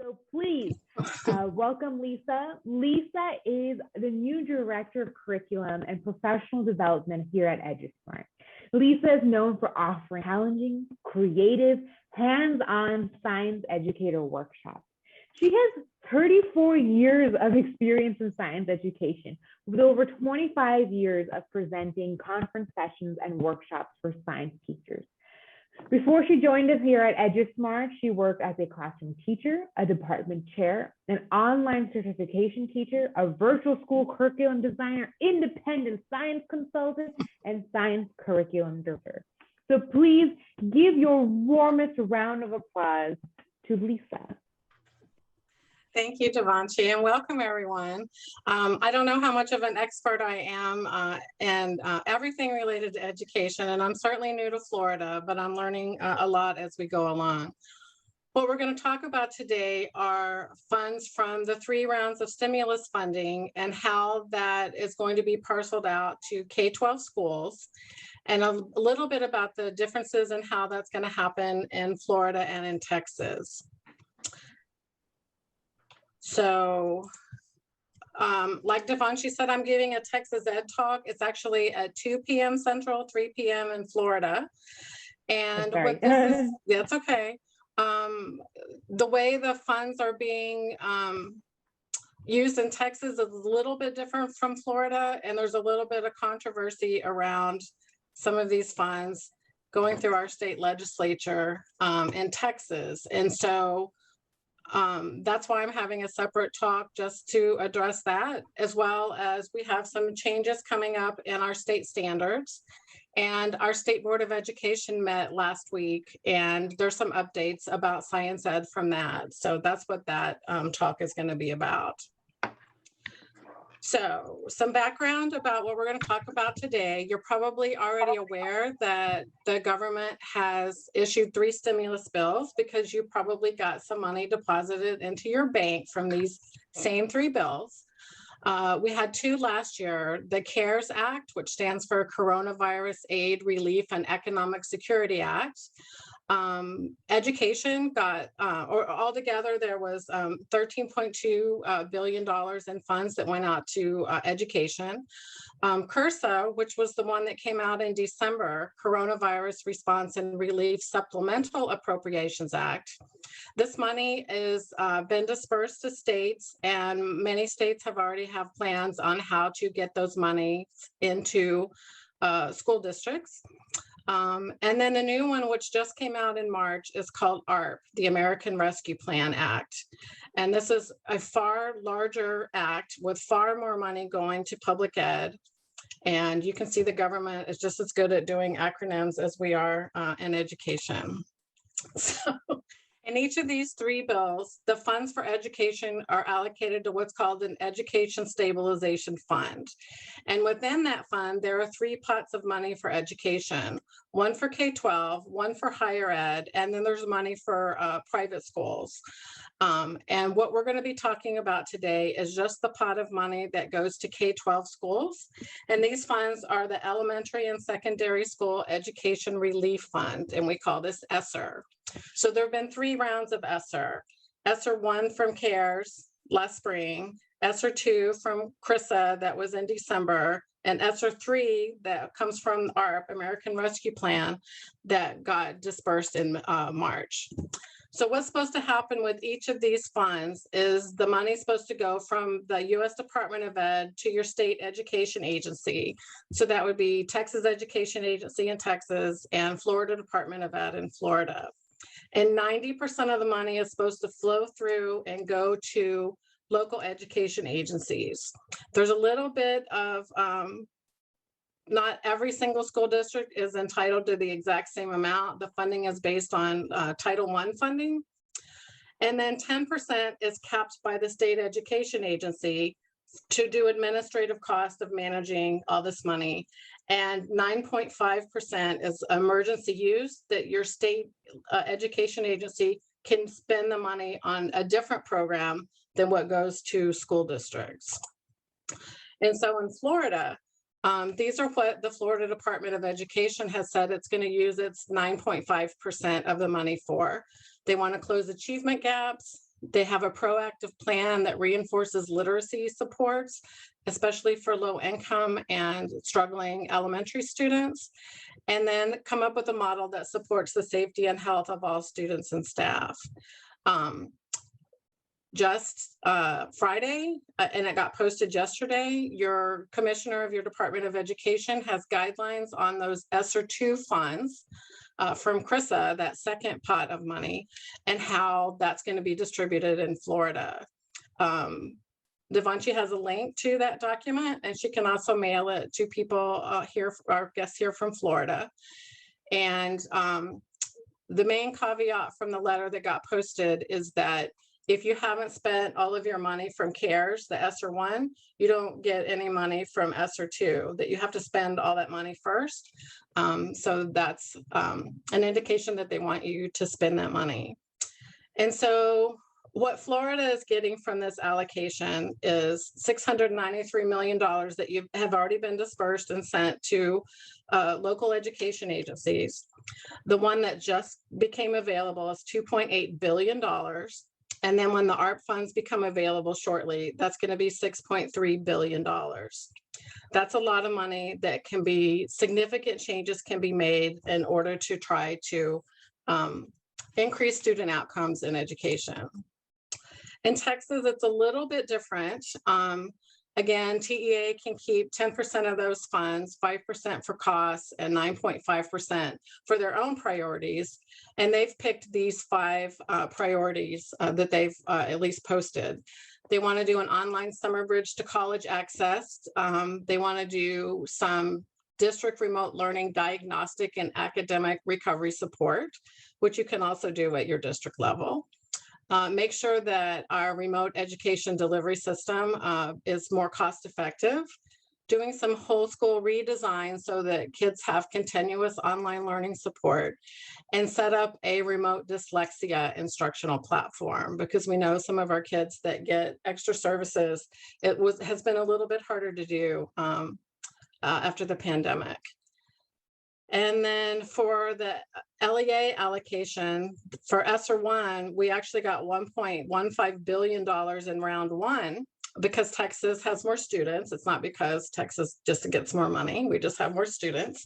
So please welcome Lisa. Lisa is the new Director of Curriculum and Professional Development here at EduSmart. Lisa is known for offering challenging, creative, hands-on science educator workshops. She has 34 years of experience in science education, with over 25 years of presenting conference sessions and workshops for science teachers. Before she joined us here at EduSmart, she worked as a classroom teacher, a department chair, an online certification teacher, a virtual school curriculum designer, independent science consultant, and science curriculum director. So please give your warmest round of applause to Lisa. Thank you, Devanshi, and welcome everyone. I don't know how much of an expert I am in everything related to education, and I'm certainly new to Florida, but I'm learning a lot as we go along. What we're going to talk about today are funds from the 3 rounds of stimulus funding and how that is going to be parceled out to K-12 schools, and a little bit about the differences in how that's going to happen in Florida and in Texas. So like Devanshi said, I'm giving a Texas Ed talk. It's actually at 2 p.m. Central, 3 p.m. in Florida. And what this is, that's okay. The way the funds are being used in Texas is a little bit different from Florida. And there's a little bit of controversy around some of these funds going through our state legislature in Texas. And so that's why I'm having a separate talk just to address that, as well as we have some changes coming up in our state standards. And our State Board of Education met last week, and there's some updates about science ed from that. So that's what that talk is going to be about. So some background about what we're going to talk about today. You're probably already aware that the government has issued 3 stimulus bills because you probably got some money deposited into your bank from these same 3 bills. We had 2 last year, the CARES Act, which stands for Coronavirus Aid, Relief, and Economic Security Act. Education got, or altogether there was $13.2 billion in funds that went out to education. CRSA, which was the one that came out in December, Coronavirus Response and Relief Supplemental Appropriations Act. This money is been dispersed to states, and many states have already have plans on how to get those monies into school districts. And then the new one, which just came out in March, is called ARP, the American Rescue Plan Act. And this is a far larger act with far more money going to public ed. And you can see the government is just as good at doing acronyms as we are in education. So in each of these 3 bills, the funds for education are allocated to what's called an Education Stabilization Fund. And within that fund, there are 3 pots of money for education, one for K-12, one for higher ed, and then there's money for private schools. And what we're going to be talking about today is just the pot of money that goes to K-12 schools. And these funds are the Elementary and Secondary School Education Relief Fund, and we call this ESSER. So there have been 3 rounds of ESSER. ESSER 1 from CARES last spring, ESSER 2 from CRSA that was in December, and ESSER 3 that comes from ARP, American Rescue Plan, that got dispersed in March. So what's supposed to happen with each of these funds is the money's supposed to go from the U.S. Department of Ed to your state education agency. So that would be Texas Education Agency in Texas and Florida Department of Ed in Florida. And 90% of the money is supposed to flow through and go to local education agencies. There's a little bit of, not every single school district is entitled to the exact same amount. The funding is based on Title I funding. And then 10% is capped by the state education agency to do administrative cost of managing all this money. And 9.5% is emergency use that your state education agency can spend the money on a different program than what goes to school districts. And so in Florida, these are what the Florida Department of Education has said it's going to use its 9.5% of the money for. They want to close achievement gaps. They have a proactive plan that reinforces literacy supports, especially for low income and struggling elementary students, and then come up with a model that supports the safety and health of all students and staff. Just Friday, and it got posted yesterday, your commissioner of your Department of Education has guidelines on those ESSER II funds from CRISA, that second pot of money, and how that's going to be distributed in Florida. Devonchi has a link to that document, and she can also mail it to people here, our guests here from Florida. And the main caveat from the letter that got posted is that if you haven't spent all of your money from CARES, the ESSER I, you don't get any money from ESSER II, that you have to spend all that money first. So that's an indication that they want you to spend that money. And so what Florida is getting from this allocation is $693 million that have already been dispersed and sent to local education agencies. The one that just became available is $2.8 billion. And then when the ARP funds become available shortly, that's going to be $6.3 billion. That's a lot of money that can be, significant changes can be made in order to try to increase student outcomes in education. In Texas, it's a little bit different. Again, TEA can keep 10% of those funds, 5% for costs, and 9.5% for their own priorities. And they've picked these 5 priorities that they've at least posted. They want to do an online summer bridge to college access. They want to do some district remote learning diagnostic and academic recovery support, which you can also do at your district level. Make sure that our remote education delivery system is more cost effective, doing some whole school redesign so that kids have continuous online learning support, and set up a remote dyslexia instructional platform, because we know some of our kids that get extra services, has been a little bit harder to do after the pandemic. And then for the LEA allocation for ESSER I, we actually got $1.15 billion in round 1 because Texas has more students. It's not because Texas just gets more money. We just have more students.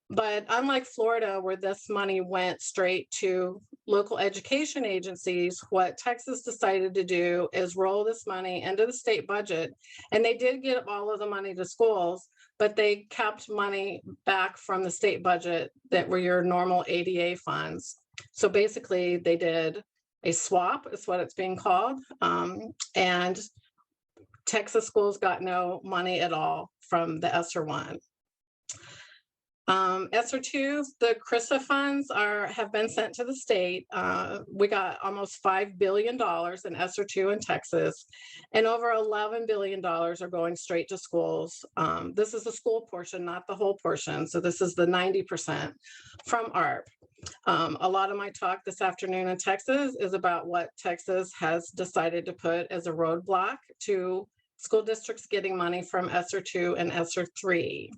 But unlike Florida, where this money went straight to local education agencies, what Texas decided to do is roll this money into the state budget. And they did give all of the money to schools, but they kept money back from the state budget that were your normal ADA funds. So basically they did a swap, is what it's being called. And Texas schools got no money at all from the ESSER I. ESSER II, the CRISA funds have been sent to the state. We got almost $5 billion in ESSER II in Texas, and over $11 billion are going straight to schools. This is the school portion, not the whole portion. So this is the 90% from ARP. A lot of my talk this afternoon in Texas is about what Texas has decided to put as a roadblock to school districts getting money from ESSER II and ESSER III.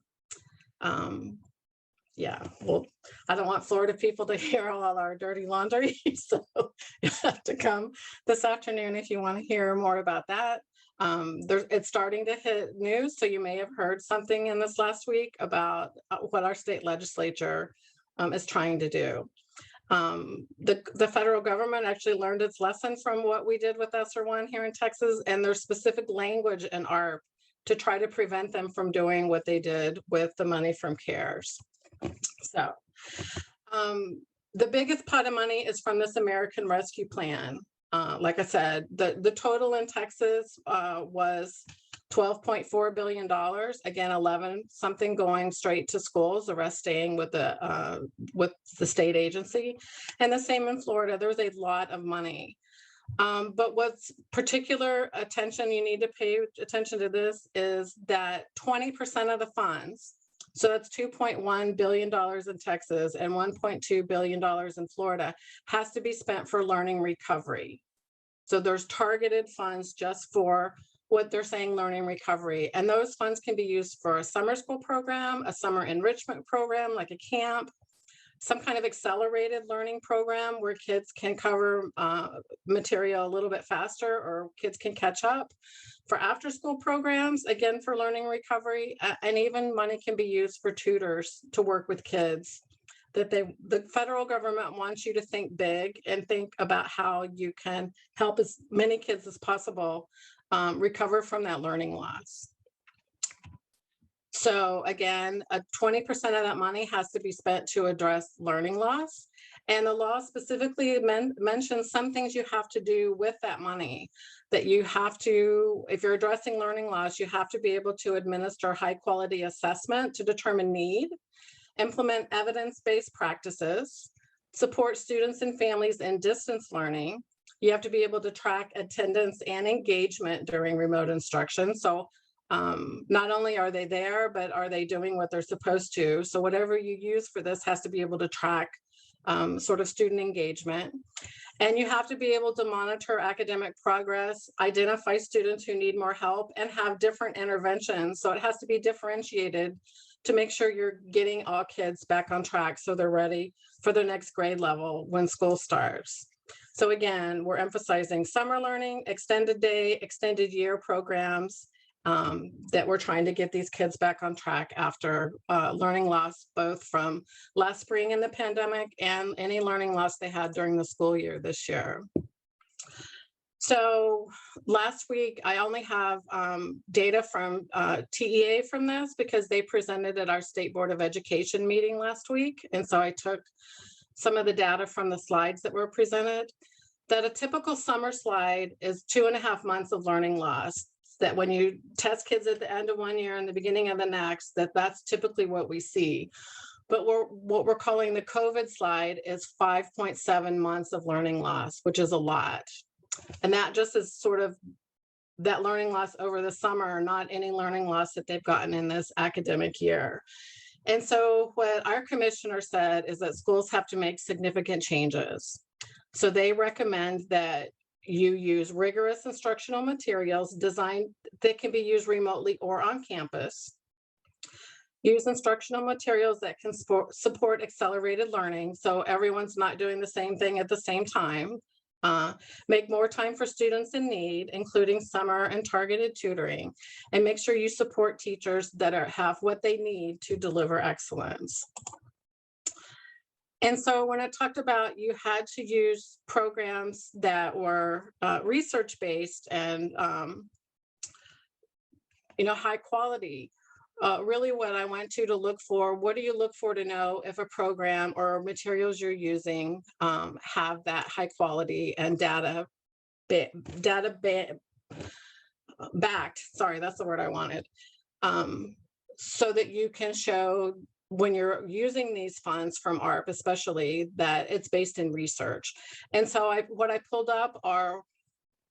Yeah, well, I don't want Florida people to hear all our dirty laundry, so you have to come this afternoon if you want to hear more about that. It's starting to hit news, so you may have heard something in this last week about what our state legislature is trying to do. The federal government actually learned its lesson from what we did with ESSER I here in Texas, and there's specific language in ARP to try to prevent them from doing what they did with the money from CARES. So the biggest pot of money is from this American Rescue Plan. Like I said, the total in Texas was $12.4 billion. Again, 11 something going straight to schools, the rest staying with the state agency. And the same in Florida, there was a lot of money. But what's particular attention, you need to pay attention to this, is that 20% of the funds, so that's $2.1 billion in Texas and $1.2 billion in Florida, has to be spent for learning recovery. So there's targeted funds just for what they're saying learning recovery. And those funds can be used for a summer school program, a summer enrichment program, like a camp, some kind of accelerated learning program where kids can cover material a little bit faster, or kids can catch up. For after-school programs, again, for learning recovery, and even money can be used for tutors to work with kids. The federal government wants you to think big and think about how you can help as many kids as possible recover from that learning loss. So again, 20% of that money has to be spent to address learning loss. And the law specifically mentions some things you have to do with that money, that you have to, if you're addressing learning loss, you have to be able to administer high quality assessment to determine need, implement evidence-based practices, support students and families in distance learning. You have to be able to track attendance and engagement during remote instruction. So not only are they there, but are they doing what they're supposed to? So whatever you use for this has to be able to track sort of student engagement. And you have to be able to monitor academic progress, identify students who need more help, and have different interventions. So it has to be differentiated to make sure you're getting all kids back on track so they're ready for their next grade level when school starts. So again, we're emphasizing summer learning, extended day, extended year programs, that we're trying to get these kids back on track after learning loss, both from last spring in the pandemic and any learning loss they had during the school year this year. So last week, I only have data from TEA from this because they presented at our State Board of Education meeting last week. And so I took some of the data from the slides that were presented. That a typical summer slide is 2.5 months of learning loss. That when you test kids at the end of one year and the beginning of the next, that's typically what we see. But what we're calling the COVID slide is 5.7 months of learning loss, which is a lot. And that just is sort of that learning loss over the summer, not any learning loss that they've gotten in this academic year. And so what our commissioner said is that schools have to make significant changes. So they recommend that you use rigorous instructional materials designed that can be used remotely or on campus. Use instructional materials that can support accelerated learning, so everyone's not doing the same thing at the same time. Make more time for students in need, including summer and targeted tutoring, and make sure you support teachers that have what they need to deliver excellence. And so when I talked about you had to use programs that were research-based and high quality, really what I went to look for, what do you look for to know if a program or materials you're using have that high quality and data backed, sorry, that's the word I wanted, so that you can show when you're using these funds from ARP, especially, that it's based in research. And so what I pulled up are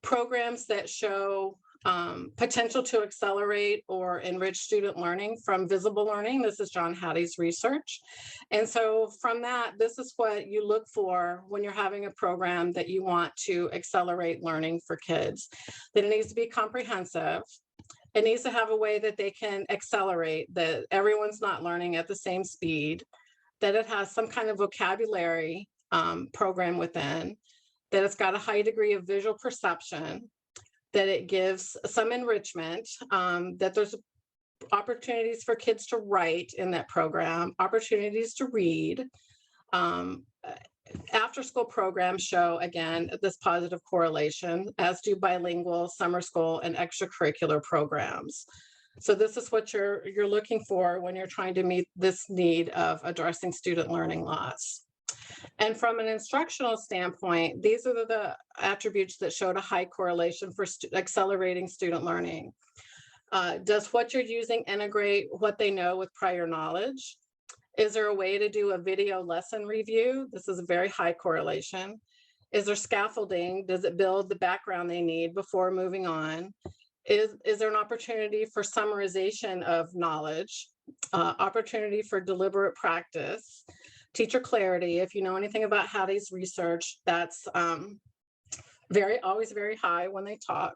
programs that show potential to accelerate or enrich student learning from Visible Learning. This is John Hattie's research. And so from that, this is what you look for when you're having a program that you want to accelerate learning for kids. That it needs to be comprehensive. It needs to have a way that they can accelerate, that everyone's not learning at the same speed, that it has some kind of vocabulary program within, that it's got a high degree of visual perception, that it gives some enrichment, that there's opportunities for kids to write in that program, opportunities to read. After school programs show, again, this positive correlation, as do bilingual, summer school, and extracurricular programs. So this is what you're looking for when you're trying to meet this need of addressing student learning loss. And from an instructional standpoint, these are the attributes that showed a high correlation for accelerating student learning. Does what you're using integrate what they know with prior knowledge? Is there a way to do a video lesson review? This is a very high correlation. Is there scaffolding? Does it build the background they need before moving on? Is there an opportunity for summarization of knowledge? Opportunity for deliberate practice? Teacher clarity. If you know anything about Hattie's research, that's always very high when they talk.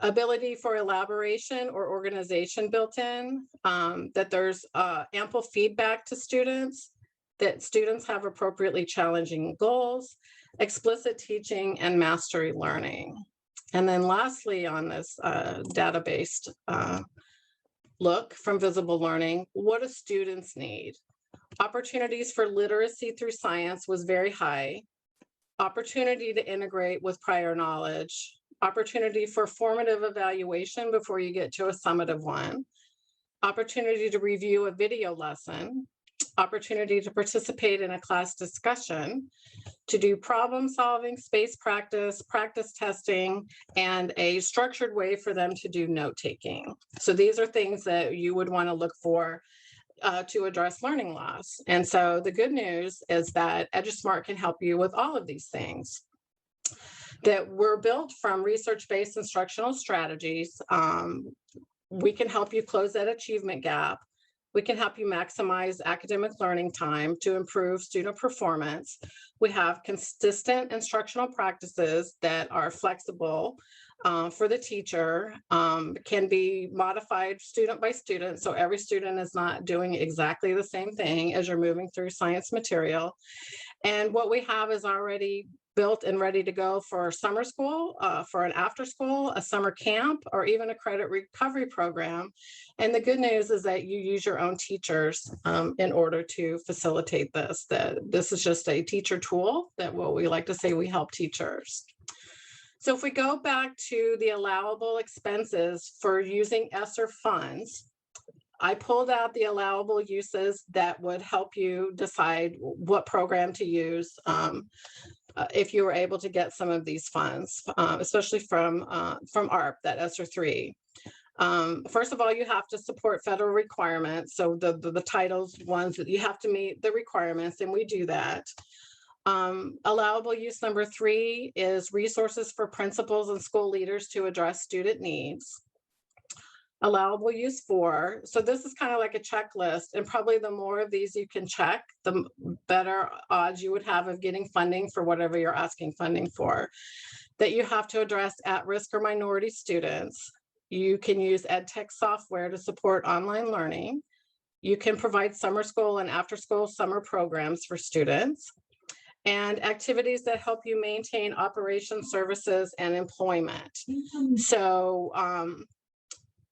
Ability for elaboration or organization built in, that there's ample feedback to students, that students have appropriately challenging goals, explicit teaching, and mastery learning. And then lastly, on this data-based look from visible learning, what do students need? Opportunities for literacy through science was very high. Opportunity to integrate with prior knowledge. Opportunity for formative evaluation before you get to a summative one. Opportunity to review a video lesson. Opportunity to participate in a class discussion, to do problem solving, space practice, practice testing, and a structured way for them to do note taking. So these are things that you would want to look for to address learning loss. And so the good news is that EduSmart can help you with all of these things. That we're built from research-based instructional strategies. We can help you close that achievement gap. We can help you maximize academic learning time to improve student performance. We have consistent instructional practices that are flexible for the teacher, can be modified student by student. So every student is not doing exactly the same thing as you're moving through science material. And what we have is already built and ready to go for summer school, for an after school, a summer camp, or even a credit recovery program. And the good news is that you use your own teachers in order to facilitate this. That this is just a teacher tool that what we like to say we help teachers. So if we go back to the allowable expenses for using ESSER funds, I pulled out the allowable uses that would help you decide what program to use if you were able to get some of these funds, especially from ARP, that ESSER 3. First of all, you have to support federal requirements. So the titles ones that you have to meet the requirements, and we do that. Allowable use number 3 is resources for principals and school leaders to address student needs. Allowable use 4. So this is kind of like a checklist, and probably the more of these you can check, the better odds you would have of getting funding for whatever you're asking funding for. That you have to address at-risk or minority students. You can use EdTech software to support online learning. You can provide summer school and after-school summer programs for students. And activities that help you maintain operation services and employment. So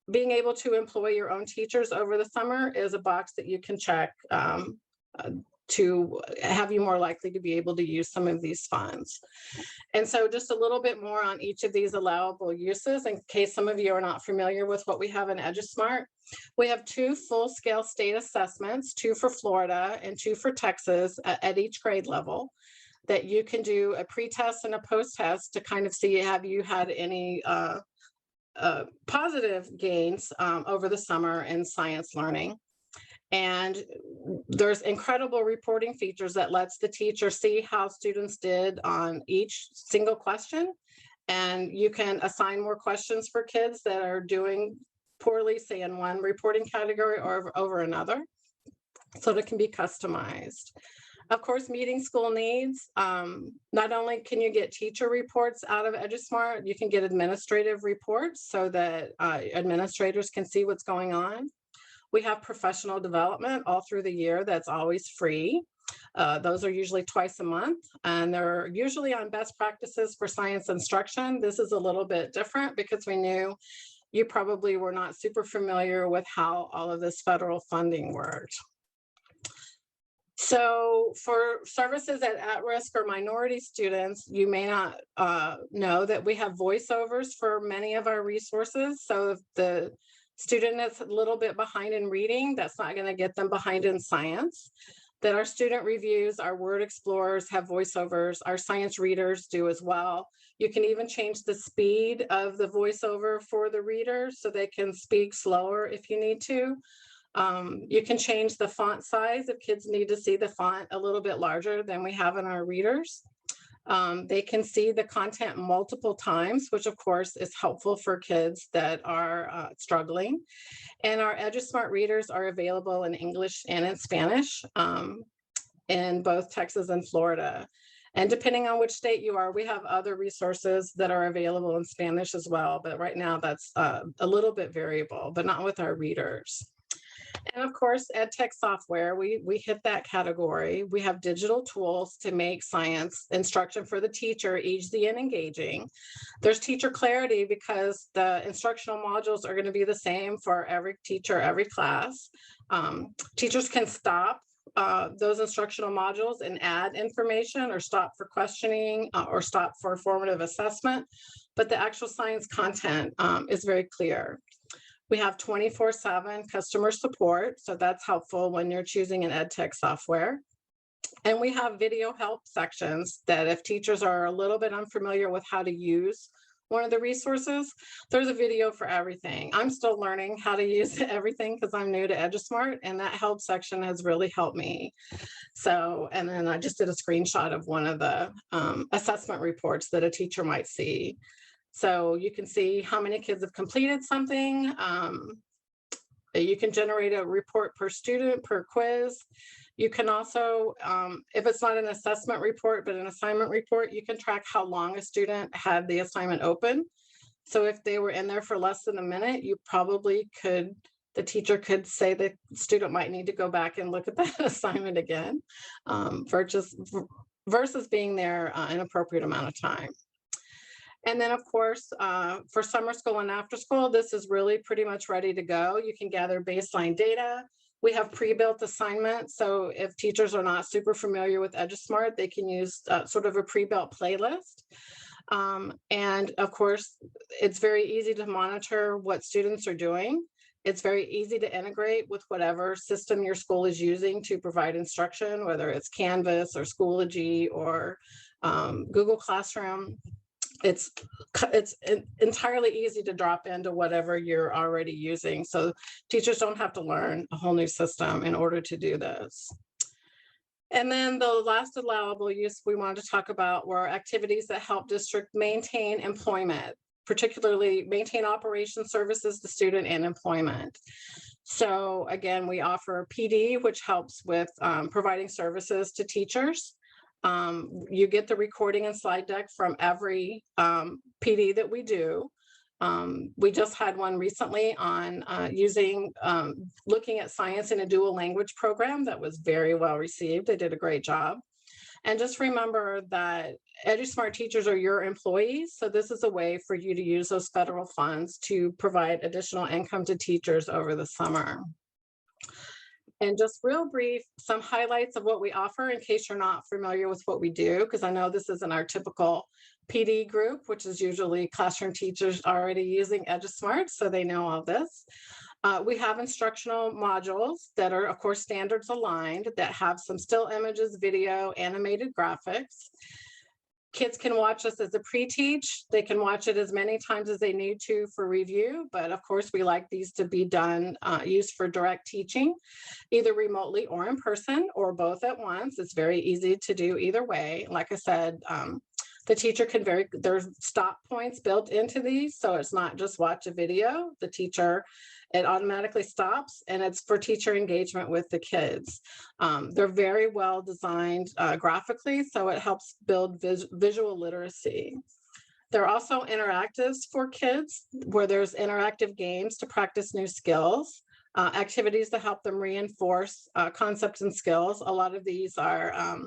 being able to employ your own teachers over the summer is a box that you can check to have you more likely to be able to use some of these funds. And so just a little bit more on each of these allowable uses in case some of you are not familiar with what we have in EduSmart. We have 2 full-scale state assessments, 2 for Florida and 2 for Texas at each grade level, that you can do a pre-test and a post-test to kind of see have you had any positive gains over the summer in science learning. And there's incredible reporting features that lets the teacher see how students did on each single question. And you can assign more questions for kids that are doing poorly, say in one reporting category or over another. So that can be customized. Of course, meeting school needs. Not only can you get teacher reports out of EduSmart, you can get administrative reports so that administrators can see what's going on. We have professional development all through the year that's always free. Those are usually twice a month, and they're usually on best practices for science instruction. This is a little bit different because we knew you probably were not super familiar with how all of this federal funding worked. So for services at-risk or minority students, you may not know that we have voiceovers for many of our resources. So if the student is a little bit behind in reading, that's not going to get them behind in science. That our student reviews, our word explorers have voiceovers, our science readers do as well. You can even change the speed of the voiceover for the readers so they can speak slower if you need to. You can change the font size if kids need to see the font a little bit larger than we have in our readers. They can see the content multiple times, which of course is helpful for kids that are struggling. And our EduSmart readers are available in English and in Spanish in both Texas and Florida. And depending on which state you are, we have other resources that are available in Spanish as well. But right now that's a little bit variable, but not with our readers. And of course, ed tech software, we hit that category. We have digital tools to make science instruction for the teacher easy and engaging. There's teacher clarity because the instructional modules are going to be the same for every teacher, every class. Teachers can stop those instructional modules and add information, or stop for questioning, or stop for formative assessment, but the actual science content is very clear. We have 24/7 customer support, so that's helpful when you're choosing an ed tech software. And we have video help sections that if teachers are a little bit unfamiliar with how to use one of the resources, there's a video for everything. I'm still learning how to use everything because I'm new to EduSmart, and that help section has really helped me. So, and then I just did a screenshot of one of the assessment reports that a teacher might see. So you can see how many kids have completed something. You can generate a report per student, per quiz. You can also, if it's not an assessment report, but an assignment report, you can track how long a student had the assignment open. So if they were in there for less than a minute, you probably could, the teacher could say the student might need to go back and look at that assignment again, versus being there an appropriate amount of time. And then, of course, for summer school and after school, this is really pretty much ready to go. You can gather baseline data. We have pre-built assignments. So if teachers are not super familiar with EduSmart, they can use sort of a pre-built playlist. And of course, it's very easy to monitor what students are doing. It's very easy to integrate with whatever system your school is using to provide instruction, whether it's Canvas or Schoology or Google Classroom. It's entirely easy to drop into whatever you're already using. So teachers don't have to learn a whole new system in order to do this. And then the last allowable use we wanted to talk about were activities that help district maintain employment, particularly maintain operation services to student and employment. So again, we offer PD, which helps with providing services to teachers. You get the recording and slide deck from every PD that we do. We just had one recently on looking at science in a dual language program that was very well received. They did a great job. And just remember that EduSmart teachers are your employees. So this is a way for you to use those federal funds to provide additional income to teachers over the summer. And just real brief, some highlights of what we offer in case you're not familiar with what we do, because I know this isn't our typical PD group, which is usually classroom teachers already using EduSmart, so they know all this. We have instructional modules that are, of course, standards aligned, that have some still images, video, animated graphics. Kids can watch us as a pre-teach. They can watch it as many times as they need to for review, but of course we like these to be done, used for direct teaching, either remotely or in person, or both at once. It's very easy to do either way. Like I said, the teacher can there's stop points built into these, so it's not just watch a video. The teacher, it automatically stops, and it's for teacher engagement with the kids. They're very well designed graphically, so it helps build visual literacy. There are also interactives for kids, where there's interactive games to practice new skills, activities to help them reinforce concepts and skills. A lot of these are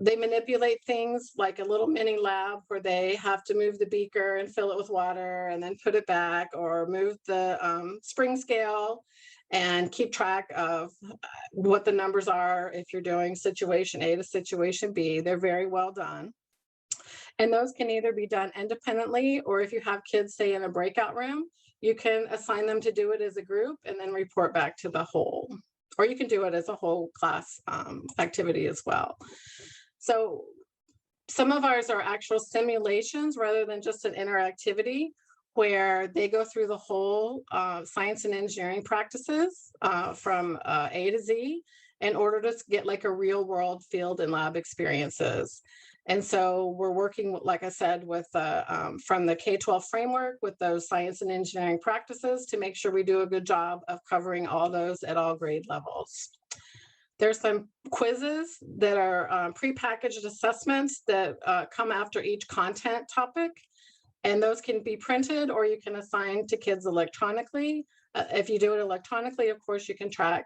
they manipulate things like a little mini lab where they have to move the beaker and fill it with water and then put it back, or move the spring scale and keep track of what the numbers are if you're doing situation A to situation B. They're very well done. And those can either be done independently, or if you have kids, say, in a breakout room, you can assign them to do it as a group and then report back to the whole. Or you can do it as a whole class activity as well. So some of ours are actual simulations rather than just an interactivity, where they go through the whole science and engineering practices from A to Z in order to get like a real world field and lab experiences. And so we're working, like I said, with from the K-12 framework with those science and engineering practices to make sure we do a good job of covering all those at all grade levels. There's some quizzes that are prepackaged assessments that come after each content topic. And those can be printed, or you can assign to kids electronically. If you do it electronically, of course, you can track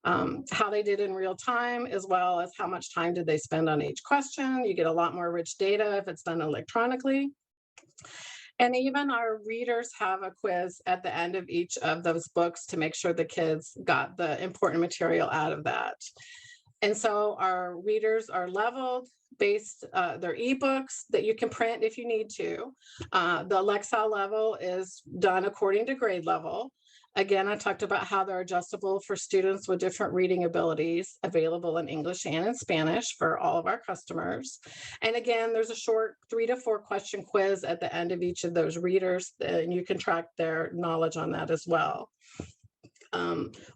how they did in real time, as well as how much time did they spend on each question. You get a lot more rich data if it's done electronically. And even our readers have a quiz at the end of each of those books to make sure the kids got the important material out of that. And so our readers are leveled based, they're ebooks that you can print if you need to. The Lexile level is done according to grade level. Again, I talked about how they're adjustable for students with different reading abilities, available in English and in Spanish for all of our customers. And again, there's a short 3 to 4 question quiz at the end of each of those readers, and you can track their knowledge on that as well.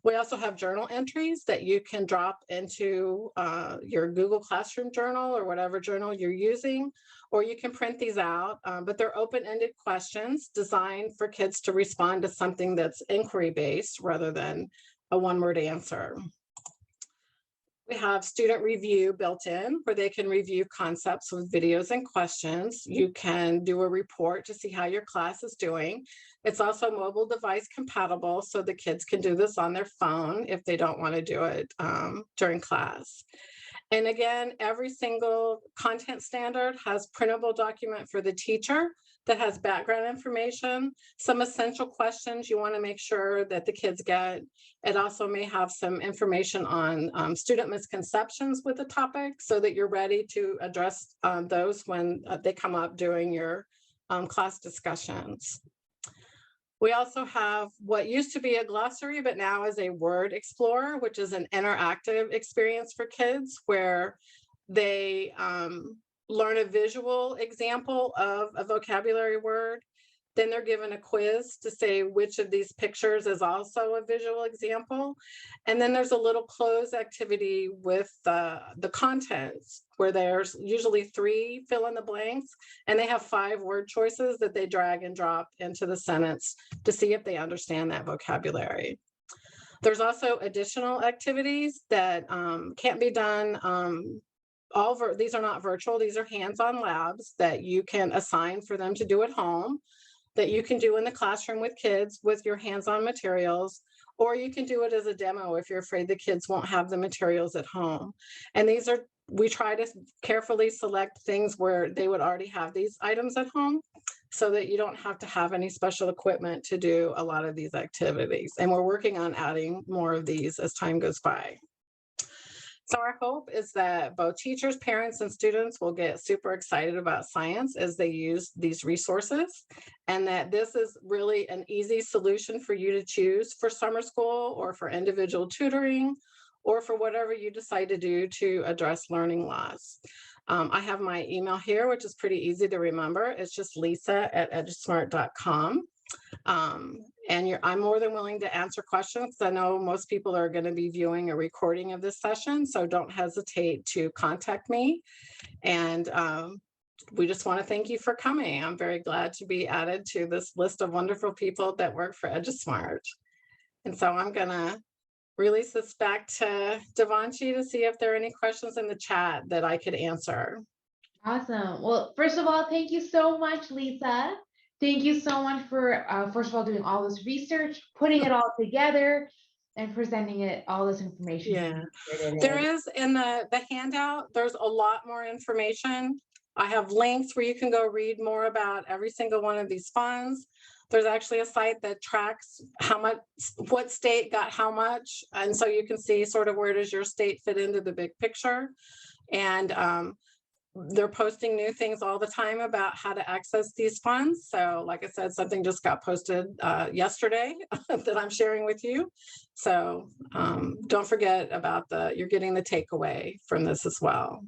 We also have journal entries that you can drop into your Google Classroom journal or whatever journal you're using, or you can print these out, but they're open-ended questions designed for kids to respond to something that's inquiry-based rather than a one-word answer. We have student review built in where they can review concepts with videos and questions. You can do a report to see how your class is doing. It's also mobile device compatible, so the kids can do this on their phone if they don't want to do it during class. And again, every single content standard has printable document for the teacher that has background information, some essential questions you want to make sure that the kids get. It also may have some information on student misconceptions with the topic so that you're ready to address those when they come up during your class discussions. We also have what used to be a glossary, but now is a word explorer, which is an interactive experience for kids where they learn a visual example of a vocabulary word. Then they're given a quiz to say which of these pictures is also a visual example. And then there's a little cloze activity with the contents where there's usually 3 fill in the blanks, and they have 5 word choices that they drag and drop into the sentence to see if they understand that vocabulary. There's also additional activities that can't be done. These are not virtual, these are hands-on labs that you can assign for them to do at home, that you can do in the classroom with kids with your hands-on materials, or you can do it as a demo if you're afraid the kids won't have the materials at home. And we try to carefully select things where they would already have these items at home so that you don't have to have any special equipment to do a lot of these activities. And we're working on adding more of these as time goes by. So our hope is that both teachers, parents, and students will get super excited about science as they use these resources, and that this is really an easy solution for you to choose for summer school or for individual tutoring or for whatever you decide to do to address learning loss. I have my email here, which is pretty easy to remember. It's just lisa@edusmart.com. And I'm more than willing to answer questions. I know most people are going to be viewing a recording of this session, so don't hesitate to contact me. And we just want to thank you for coming. I'm very glad to be added to this list of wonderful people that work for EduSmart. And so I'm going to release this back to Devanshi to see if there are any questions in the chat that I could answer. Awesome. Well, first of all, thank you so much, Lisa. Thank you so much for, first of all, doing all this research, putting it all together, and presenting all this information. Yeah, there is in the handout, there's a lot more information. I have links where you can go read more about every single one of these funds. There's actually a site that tracks what state got how much. And so you can see sort of where does your state fit into the big picture. And they're posting new things all the time about how to access these funds. So like I said, something just got posted yesterday that I'm sharing with you. So don't forget about you're getting the takeaway from this as well.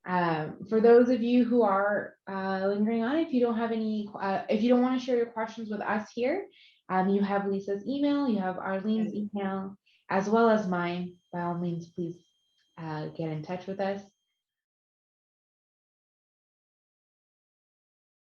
For those of you who are lingering on, if you don't have any, if you don't want to share your questions with us here, you have Lisa's email, you have Arlene's email, as well as mine. By all means, please get in touch with us.